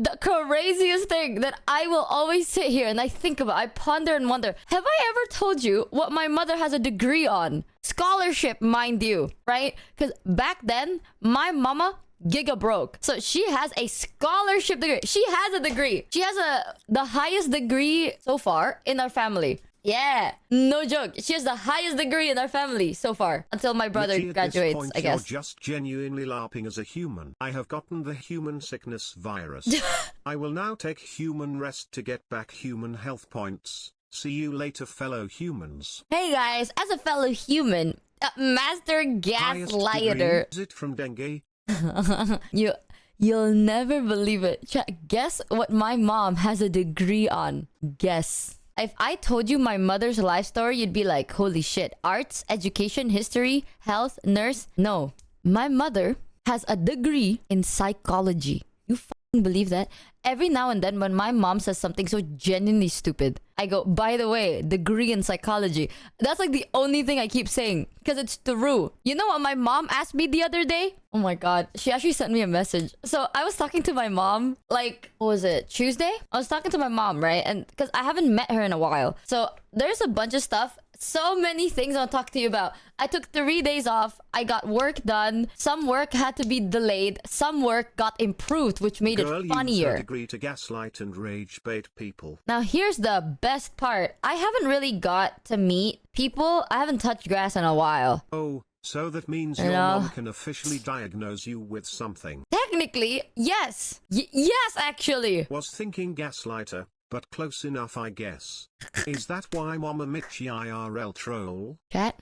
the craziest thing that I will always sit here and I think about, I ponder and wonder, have I ever told you what my mother has a degree on? Scholarship, mind you, right? Because back then, my mama giga broke. So she has a scholarship degree. She has a degree. She has the highest degree so far in our family. Yeah, no joke. She has the highest degree in our family so far. Until my brother Michi, graduates, point, I guess. You're just genuinely laughing as a human. I have gotten the human sickness virus. I will now take human rest to get back human health points. See you later, fellow humans. Hey guys, as a fellow human, master gaslighter. Is it from dengue? You'll never believe it. Guess what my mom has a degree on. Guess. If I told you my mother's life story, you'd be like, holy shit. Arts, education, history, health, nurse. No. My mother has a degree in psychology. You fucking believe that? Every now and then when my mom says something so genuinely stupid, I go, by the way, degree in psychology. That's like the only thing I keep saying. Because it's true. You know what my mom asked me the other day? Oh my god. She actually sent me a message. So I was talking to my mom, like, what was it? Tuesday? I was talking to my mom, right? And because I haven't met her in a while. So there's a bunch of stuff. So many things I'll talk to you about. I took 3 days off. I got work done. Some work had to be delayed. Some work got improved, which made it funnier. Use degree to gaslight and rage bait people. Now here's the best part. I haven't really got to meet people. I haven't touched grass in a while. Oh, so that means your mom can officially diagnose you with something. Technically, yes. Yes, actually. Was thinking gaslighter. But close enough, I guess. Is that why Mama Michi IRL troll? Chat,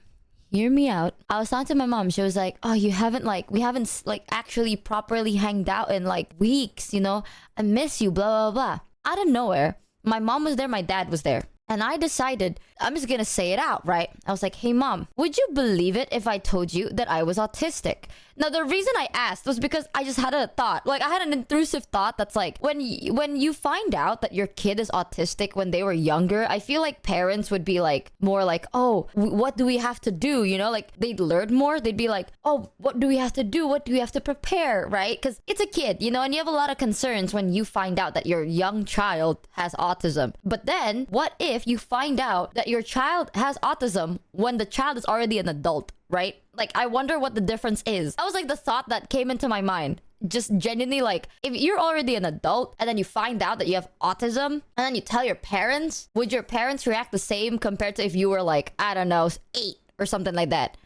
hear me out. I was talking to my mom. She was like, oh, we haven't actually properly hanged out in like weeks, you know? I miss you, blah, blah, blah. Out of nowhere, my mom was there, my dad was there. And I decided, I'm just gonna say it out, right? I was like, hey mom, would you believe it if I told you that I was autistic? Now, the reason I asked was because I just had a thought. Like, I had an intrusive thought that's like, when you find out that your kid is autistic when they were younger, I feel like parents would be like, more like, oh, what do we have to do? You know, like, they'd learn more. They'd be like, oh, what do we have to do? What do we have to prepare, right? Because it's a kid, you know, and you have a lot of concerns when you find out that your young child has autism. But then, what if you find out that your child has autism when the child is already an adult, right? Like, I wonder what the difference is. That was like the thought that came into my mind. Just genuinely, like, if you're already an adult and then you find out that you have autism and then you tell your parents, would your parents react the same compared to if you were like, I don't know, 8 or something like that,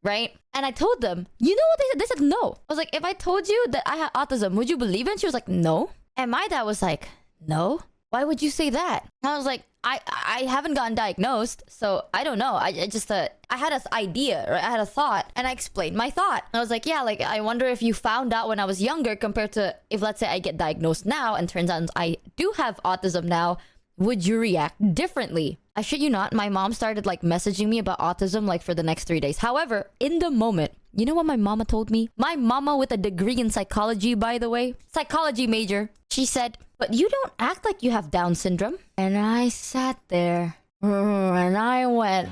right? And I told them, you know what they said? They said no. I was like, if I told you that I had autism, would you believe it? And she was like, no. And my dad was like, no? Why would you say that? And I was like, I haven't gotten diagnosed, so I don't know. I just, I had an idea, right? I had a thought, and I explained my thought. I was like, yeah, like, I wonder if you found out when I was younger compared to if, let's say, I get diagnosed now, and turns out I do have autism now, would you react differently? I shit you not, my mom started, like, messaging me about autism, like, for the next 3 days. However, in the moment, you know what my mama told me? My mama with a degree in psychology, by the way. Psychology major. She said, but you don't act like you have Down syndrome. And I sat there and I went,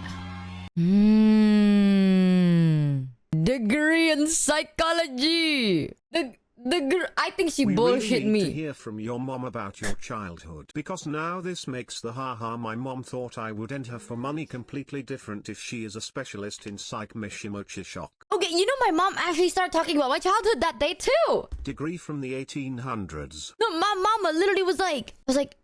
degree in psychology. I think she bullshit really need me. To hear from your mom about your childhood, because now this makes the haha my mom thought I would enter for money completely different if she is a specialist in psych. Mochi shock. Okay, you know my mom actually started talking about my childhood that day too. Degree from the 1800s. No, my mama literally was like,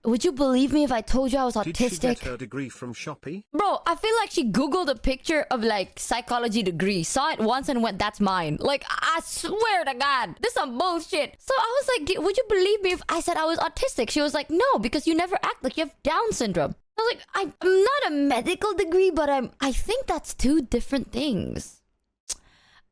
would you believe me if I told you I was autistic? Did she get her degree from Shopee? Bro, I feel like she googled a picture of like psychology degree, saw it once and went, that's mine. Like, I swear to God, this is some bullshit. So I was like, would you believe me if I said I was autistic? She was like, no, because you never act like you have Down syndrome. I was like, I'm not a medical degree, but I think that's 2 different things.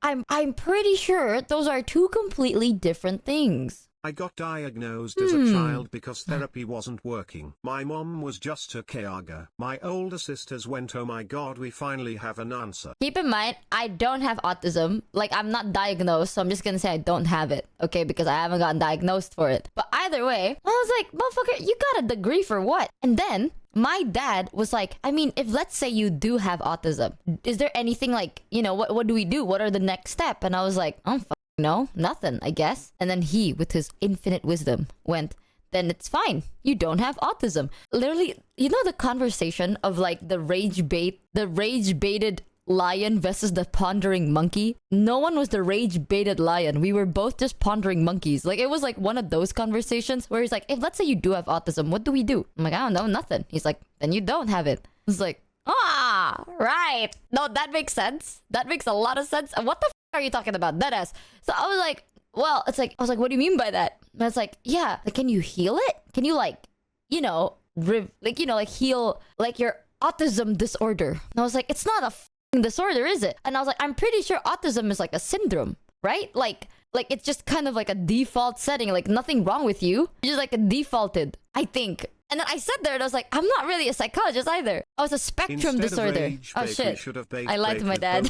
I'm pretty sure those are 2 completely different things. I got diagnosed as a child because therapy wasn't working. My mom was just a caregiver. My older sisters went, oh my god, we finally have an answer. Keep in mind, I don't have autism. Like, I'm not diagnosed, so I'm just gonna say I don't have it, okay? Because I haven't gotten diagnosed for it. But either way, I was like, motherfucker, you got a degree for what? And then my dad was like, I mean, if let's say you do have autism, is there anything like, you know, what do we do? What are the next step? And I was like, I don't no, nothing, I guess. And then he, with his infinite wisdom, went, then it's fine. You don't have autism. Literally, you know the conversation of like the rage baited lion versus the pondering monkey? No one was the rage baited lion. We were both just pondering monkeys. Like, it was like one of those conversations where he's like, if let's say you do have autism, what do we do? I'm like, I don't know, nothing. He's like, then you don't have it. It's like, right. No, that makes sense. That makes a lot of sense. And what the are you talking about? Deadass. So I was like, well, it's like, I was like, what do you mean by that? And it's like, yeah, like, can you heal it? Can you like, you know, like heal like your autism disorder? And I was like, it's not a disorder, is it? And I was like, I'm pretty sure autism is like a syndrome, right? Like it's just kind of like a default setting, like nothing wrong with you. You're just like a defaulted, I think. And then I sat there and I was like, I'm not really a psychologist either. I was a spectrum disorder. Rage, oh shit. I lied to my dad.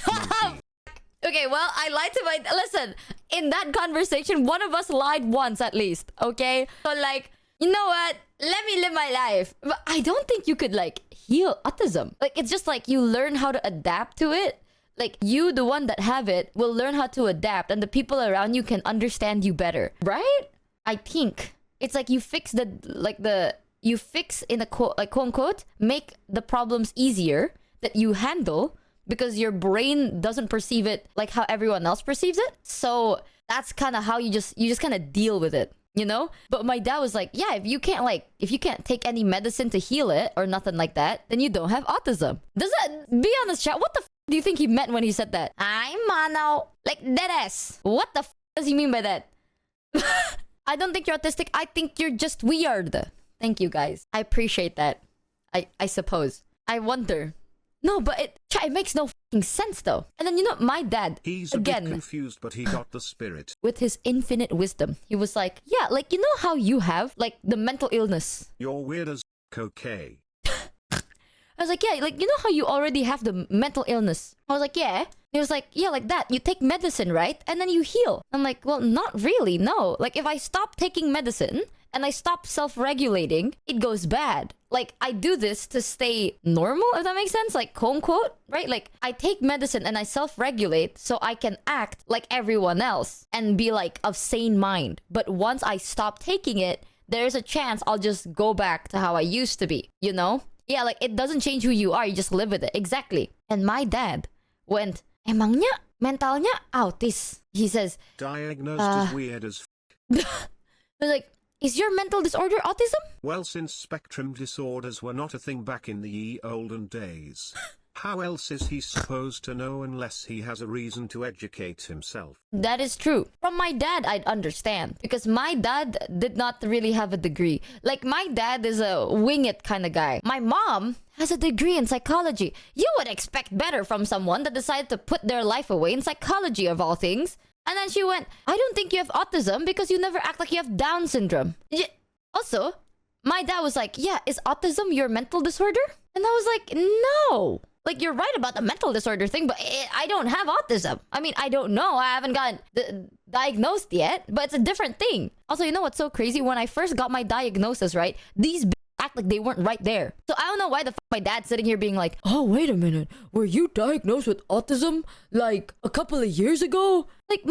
Okay, well, I lied to my... Listen, in that conversation, one of us lied once at least, okay? So like, you know what? Let me live my life. But I don't think you could like heal autism. Like, it's just like you learn how to adapt to it. Like, you, the one that have it, will learn how to adapt, and the people around you can understand you better, right? I think it's like you fix you fix in a quote, like quote unquote, make the problems easier that you handle because your brain doesn't perceive it like how everyone else perceives it. So that's kind of how you just kind of deal with it, you know? But my dad was like, yeah, if you can't take any medicine to heal it or nothing like that, then you don't have autism. Does that, be honest, chat, what the do you think he meant when he said that? I'm mono. Like, deadass. What the does he mean by that? I don't think you're autistic. I think you're just weird. Thank you, guys. I appreciate that. I suppose. I wonder. No, but it makes no fucking sense, though. And then, you know, my dad, he's again, a bit confused, but he got the spirit. With his infinite wisdom, he was like, yeah, like, you know how you have, like, the mental illness. You're weird as okay. I was like, yeah, like, you know how you already have the mental illness? I was like, yeah. He was like, yeah, like that. You take medicine, right? And then you heal. I'm like, well, not really, no. Like, if I stop taking medicine and I stop self-regulating, it goes bad. Like, I do this to stay normal, if that makes sense. Like, quote unquote, right? Like, I take medicine and I self-regulate so I can act like everyone else and be like of sane mind. But once I stop taking it, there's a chance I'll just go back to how I used to be, you know? Yeah, like, it doesn't change who you are. You just live with it. Exactly. And my dad went, emangnya mentalnya autis? He says, diagnosed as weird as I was like, is your mental disorder autism? Well, since spectrum disorders were not a thing back in the ye olden days, how else is he supposed to know unless he has a reason to educate himself? That is true. From my dad, I'd understand. Because my dad did not really have a degree. Like, my dad is a wing it kind of guy. My mom has a degree in psychology. You would expect better from someone that decided to put their life away in psychology, of all things. And then she went, I don't think you have autism because you never act like you have Down syndrome. Also, my dad was like, yeah, is autism your mental disorder? And I was like, no. Like, you're right about the mental disorder thing, but I don't have autism. I mean, I don't know. I haven't gotten diagnosed yet, but it's a different thing. Also, you know what's so crazy? When I first got my diagnosis, right, these act like they weren't right there. So I don't know why the my dad's sitting here being like, oh, wait a minute. Were you diagnosed with autism like a couple of years ago? Like,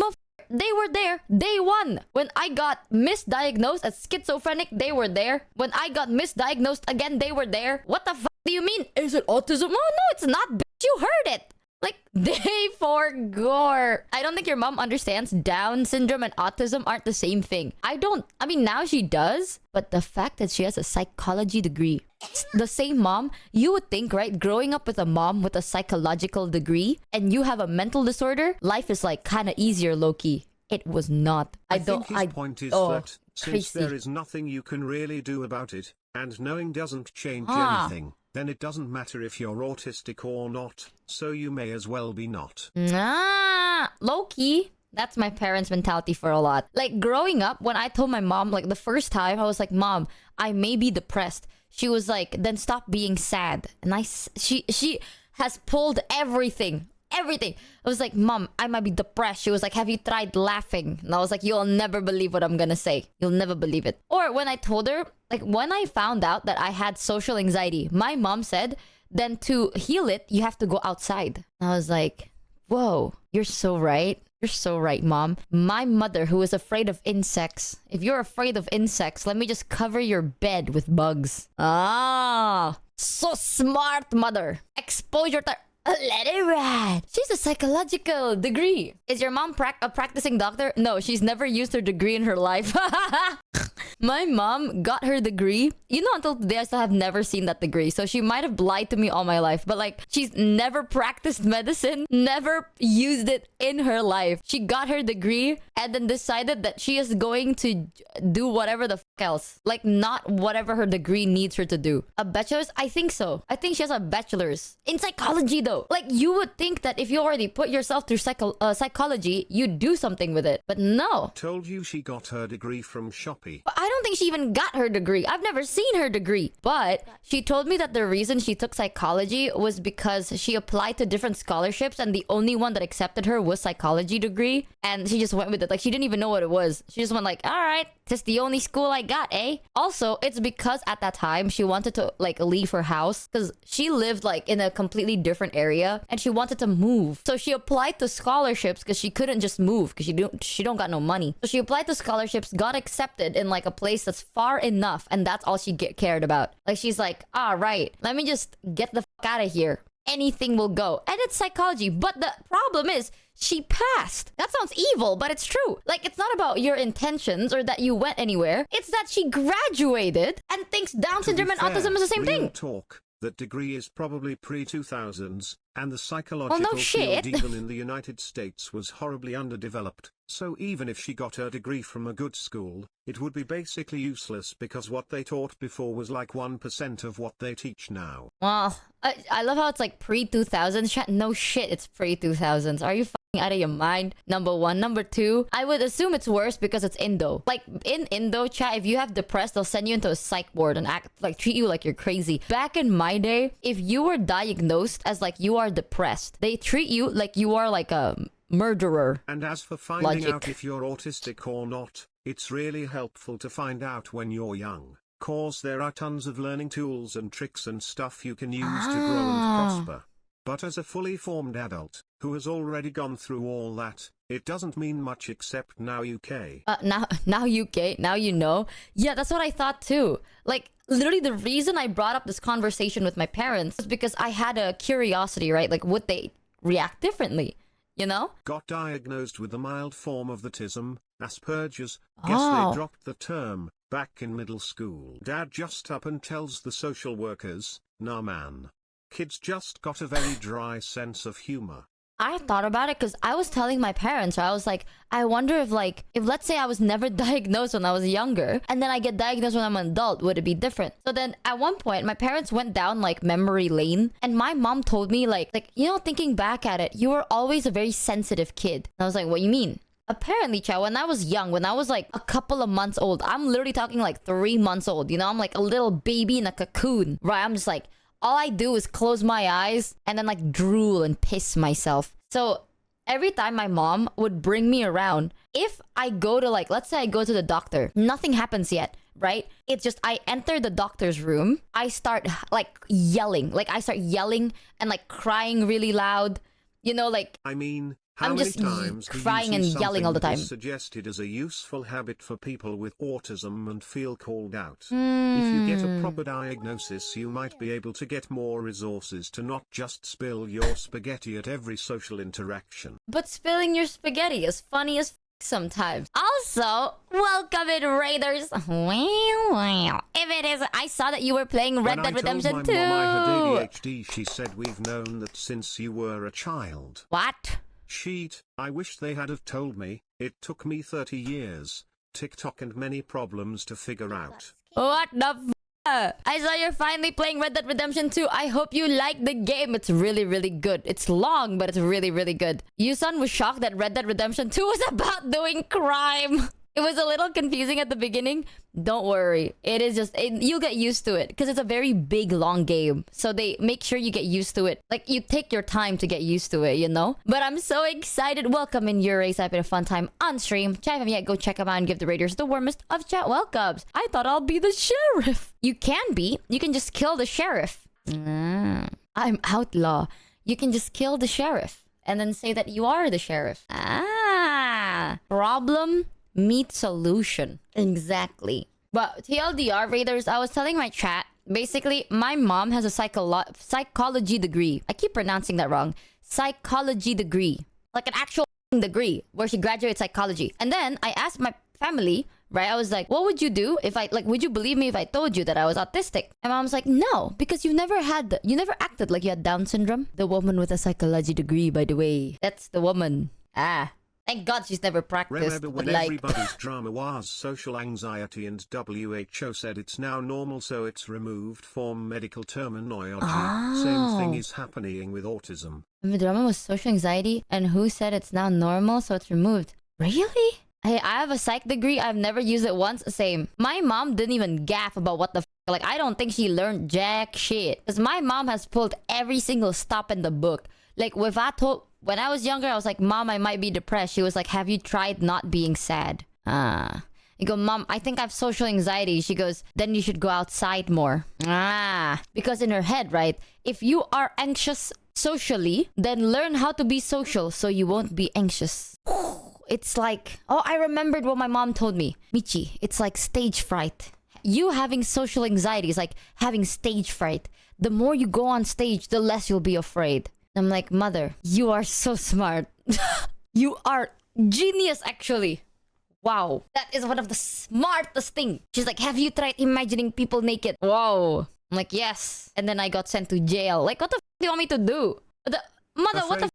they were there day one. When I got misdiagnosed as schizophrenic, they were there. When I got misdiagnosed again, they were there. What the fuck do you mean? Is it autism? Oh, no, it's not, bitch. You heard it. Like, day four gore. I don't think your mom understands Down syndrome and autism aren't the same thing. I mean, now she does. But the fact that she has a psychology degree. It's the same mom. You would think, right? Growing up with a mom with a psychological degree and you have a mental disorder, life is like kind of easier, low-key. It was not. I think his point is that since there is nothing you can really do about it, and knowing doesn't change anything, then it doesn't matter if you're autistic or not, so you may as well be not. Low-key. That's my parents' mentality for a lot. Like, growing up, when I told my mom, like, the first time, I was like, Mom, I may be depressed. She was like, then stop being sad. And she has pulled everything. Everything. I was like, Mom, I might be depressed. She was like, have you tried laughing? And I was like, you'll never believe what I'm gonna say. You'll never believe it. Or when I told her, like, when I found out that I had social anxiety, my mom said, then to heal it, you have to go outside. And I was like, whoa, you're so right. You're so right, Mom. My mother, who is afraid of insects. If you're afraid of insects, let me just cover your bed with bugs. Ah, so smart, mother. Exposure to... Let it ride. She's a psychological degree. Is your mom a practicing doctor? No, she's never used her degree in her life. My mom got her degree. You know, until today, I still have never seen that degree. So she might have lied to me all my life. But like, she's never practiced medicine, never used it in her life. She got her degree and then decided that she is going to do whatever the else. Like, not whatever her degree needs her to do. A bachelor's? I think so. I think she has a bachelor's. In psychology, though. Like, you would think that if you already put yourself through psychology, you'd do something with it. But no. Told you she got her degree from Shopee. But I don't think she even got her degree. I've never seen her degree. But she told me that the reason she took psychology was because she applied to different scholarships and the only one that accepted her was psychology degree. And she just went with it. Like, she didn't even know what it was. She just went like, all right, this is the only school I got, eh? Also, it's because at that time she wanted to like leave her house because she lived like in a completely different area and she wanted to move. So she applied to scholarships because she couldn't just move because she don't got no money. So she applied to scholarships, got accepted in like a place that's far enough, and that's all she cared about. Like, she's like, all right, let me just get the fuck out of here. Anything will go. And it's psychology. But the problem is, she passed. That sounds evil, but it's true. Like, it's not about your intentions or that you went anywhere. It's that she graduated and thinks Down syndrome and autism is the same thing. Talk. That degree is probably pre-2000s, and the psychological no shit. field even in the United States was horribly underdeveloped. So even if she got her degree from a good school, it would be basically useless because what they taught before was like 1% of what they teach now. Well, I love how it's like pre-2000s. No shit, it's pre-2000s. Are you fucking out of your mind? Number one. Number two, I would assume it's worse because it's Indo. Like, in Indo, chat, if you have depressed, they'll send you into a psych ward and treat you like you're crazy. Back in my day, if you were diagnosed as like you are depressed, they treat you like you are like a murderer. And as for finding out if you're autistic or not, it's really helpful to find out when you're young. Cause there are tons of learning tools and tricks and stuff you can use to grow and prosper. But as a fully formed adult, who has already gone through all that, it doesn't mean much except now UK. Now UK, now you know. Yeah, that's what I thought too. Like, literally the reason I brought up this conversation with my parents was because I had a curiosity, right? Like, would they react differently? You know? Got diagnosed with a mild form of autism, Asperger's. Guess they dropped the term back in middle school. Dad just up and tells the social workers, nah man. Kids just got a very dry sense of humor. I thought about it because I was telling my parents, I was like, I wonder if let's say I was never diagnosed when I was younger and then I get diagnosed when I'm an adult, would it be different? So then at one point, my parents went down like memory lane and my mom told me like, you know, thinking back at it, you were always a very sensitive kid. And I was like, what you mean? Apparently, child, when I was young, when I was like a couple of months old, I'm literally talking like 3 months old, you know, I'm like a little baby in a cocoon, right? I'm just like, all I do is close my eyes and then like drool and piss myself. So every time my mom would bring me around, if I go to like, let's say I go to the doctor, nothing happens yet, right? It's just I enter the doctor's room, I start like yelling. Like I start yelling and like crying really loud, you know, like... I mean... How I'm many just times crying and yelling all the time. Suggested as a useful habit for people with autism and feel called out. If you get a proper diagnosis, you might be able to get more resources to not just spill your spaghetti at every social interaction. But spilling your spaghetti is funny as sometimes. Also, welcome in Raiders. Wow. If it is, I saw that you were playing Red Dead Redemption 2. When I told my mom I had ADHD, she said we've known that since you were a child. What? Sheet, I wish they had have told me. It took me 30 years, TikTok and many problems to figure out. What the I saw you're finally playing Red Dead Redemption 2. I hope you like the game. It's really, really good. It's long, but it's really, really good. Yusan was shocked that Red Dead Redemption 2 was about doing crime. It was a little confusing at the beginning. Don't worry. It is just... you'll get used to it. Because it's a very big, long game. So they make sure you get used to it. Like, you take your time to get used to it, you know? But I'm so excited. Welcome in your race. I've had a fun time on stream. Chat, if you haven't yet, go check them out and give the Raiders the warmest of chat welcomes. I thought I'll be the sheriff. You can be. You can just kill the sheriff. I'm outlaw. You can just kill the sheriff. And then say that you are the sheriff. Problem meet solution. Exactly. But TLDR raiders, I was telling my chat, basically, my mom has a psychology degree. I keep pronouncing that wrong. Psychology degree. Like an actual degree where she graduated psychology. And then I asked my family, right? I was like, what would you do if would you believe me if I told you that I was autistic? And mom's like, no, because you never acted like you had Down syndrome. The woman with a psychology degree, by the way. That's the woman. Thank God she's never practiced. Remember when everybody's drama was social anxiety and WHO said it's now normal, so it's removed from medical terminology. Same thing is happening with autism. The drama was social anxiety, and who said it's now normal, so it's removed? Really? Hey, I have a psych degree. I've never used it once. Same. My mom didn't even gaff about what the like, I don't think she learned jack shit. Because my mom has pulled every single stop in the book. Like, when I was younger, I was like, Mom, I might be depressed. She was like, have you tried not being sad? You go, Mom, I think I have social anxiety. She goes, then you should go outside more. Because in her head, right? If you are anxious socially, then learn how to be social so you won't be anxious. It's like, I remembered what my mom told me. Michi, it's like stage fright. You having social anxiety is like having stage fright. The more you go on stage, the less you'll be afraid. I'm like, Mother, you are so smart. You are genius, actually. Wow. That is one of the smartest things. She's like, have you tried imagining people naked? Wow. I'm like, yes. And then I got sent to jail. Like, what the do you want me to do? Mother, what the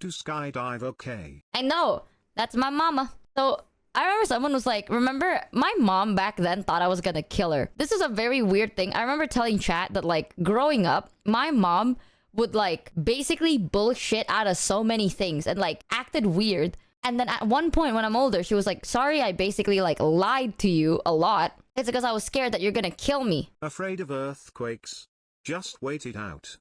to skydive, okay. I know. That's my mama. So I remember someone was like, remember, my mom back then thought I was gonna kill her. This is a very weird thing. I remember telling chat that, like, growing up, my mom would, like, basically bullshit out of so many things and, like, acted weird. And then at one point when I'm older, she was like, sorry, I basically, like, lied to you a lot. It's because I was scared that you're gonna kill me. Afraid of earthquakes. Just wait it out.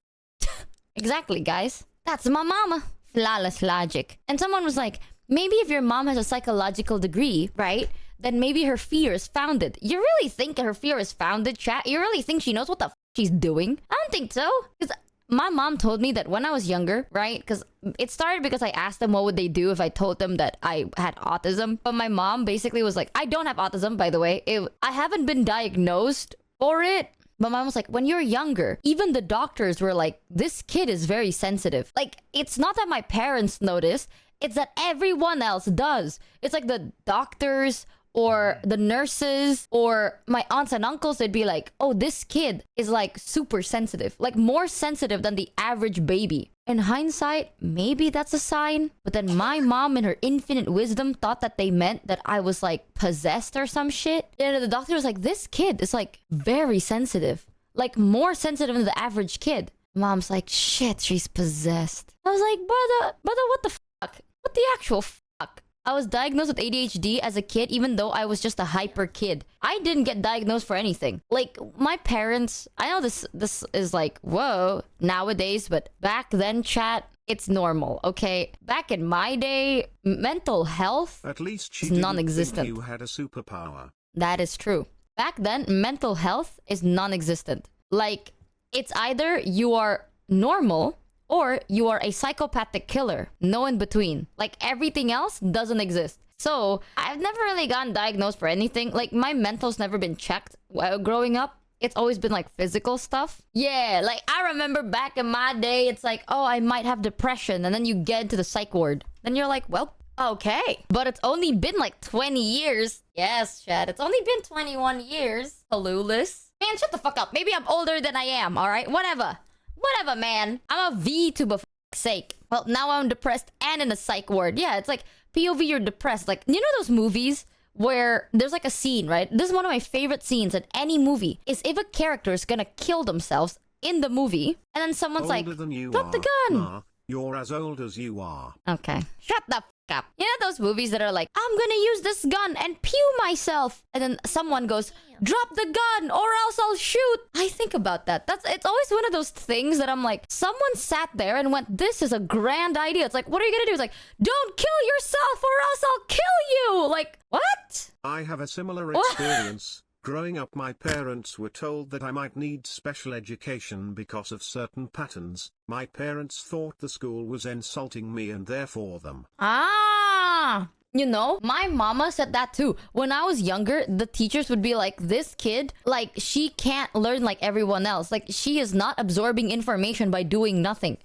Exactly, guys. That's my mama. Flawless logic. And someone was like, maybe if your mom has a psychological degree, right, then maybe her fear is founded. You really think her fear is founded, chat? You really think she knows what the she's doing? I don't think so. Because my mom told me that when I was younger, right? Because it started because I asked them what would they do if I told them that I had autism. But my mom basically was like, I don't have autism, by the way. I haven't been diagnosed for it. But mom was like, when you're younger, even the doctors were like, this kid is very sensitive. Like, it's not that my parents notice. It's that everyone else does. It's like the doctors or the nurses or my aunts and uncles, they'd be like, oh, this kid is like super sensitive, like more sensitive than the average baby. In hindsight, maybe that's a sign. But then my mom in her infinite wisdom thought that they meant that I was like possessed or some shit. And the doctor was like, this kid is like very sensitive, like more sensitive than the average kid. Mom's like, shit, she's possessed. I was like, brother, what the fuck? What the actual fuck? I was diagnosed with ADHD as a kid, even though I was just a hyper kid. I didn't get diagnosed for anything. Like, my parents, I know this is like, whoa, nowadays, but back then, chat, it's normal, okay? Back in my day, mental health at least she is non-existent. You had a superpower. That is true. Back then, mental health is non-existent. Like, it's either you are normal or you are a psychopathic killer. No in between. Like, everything else doesn't exist. So, I've never really gotten diagnosed for anything. Like, my mental's never been checked while growing up. It's always been, like, physical stuff. Yeah, like, I remember back in my day, it's like, oh, I might have depression. And then you get into the psych ward. Then you're like, well, okay. But it's only been, like, 20 years. Yes, Chad, it's only been 21 years. Clueless. Man, shut the fuck up. Maybe I'm older than I am, alright? Whatever. Whatever, man. I'm a VTuber, for fuck's sake. Well, now I'm depressed and in a psych ward. Yeah, it's like, POV, you're depressed. Like, you know those movies where there's like a scene, right? This is one of my favorite scenes in any movie, is if a character is gonna kill themselves in the movie, and then someone's Older like, than you drop are. the gun. Nah, you're as old as you are. Okay. Shut the fuck up. You know those movies that are like, I'm gonna use this gun and pew myself. And then someone goes, drop the gun or else I'll shoot. I think about that. It's always one of those things that I'm like, someone sat there and went, this is a grand idea. It's like, what are you gonna do? It's like, don't kill yourself or else I'll kill you. Like, what? I have a similar experience. Growing up, my parents were told that I might need special education because of certain patterns. My parents thought the school was insulting me and therefore them. Ah, You know, my mama said that too. When I was younger, the teachers would be like, this kid, like, she can't learn like everyone else. Like, she is not absorbing information by doing nothing.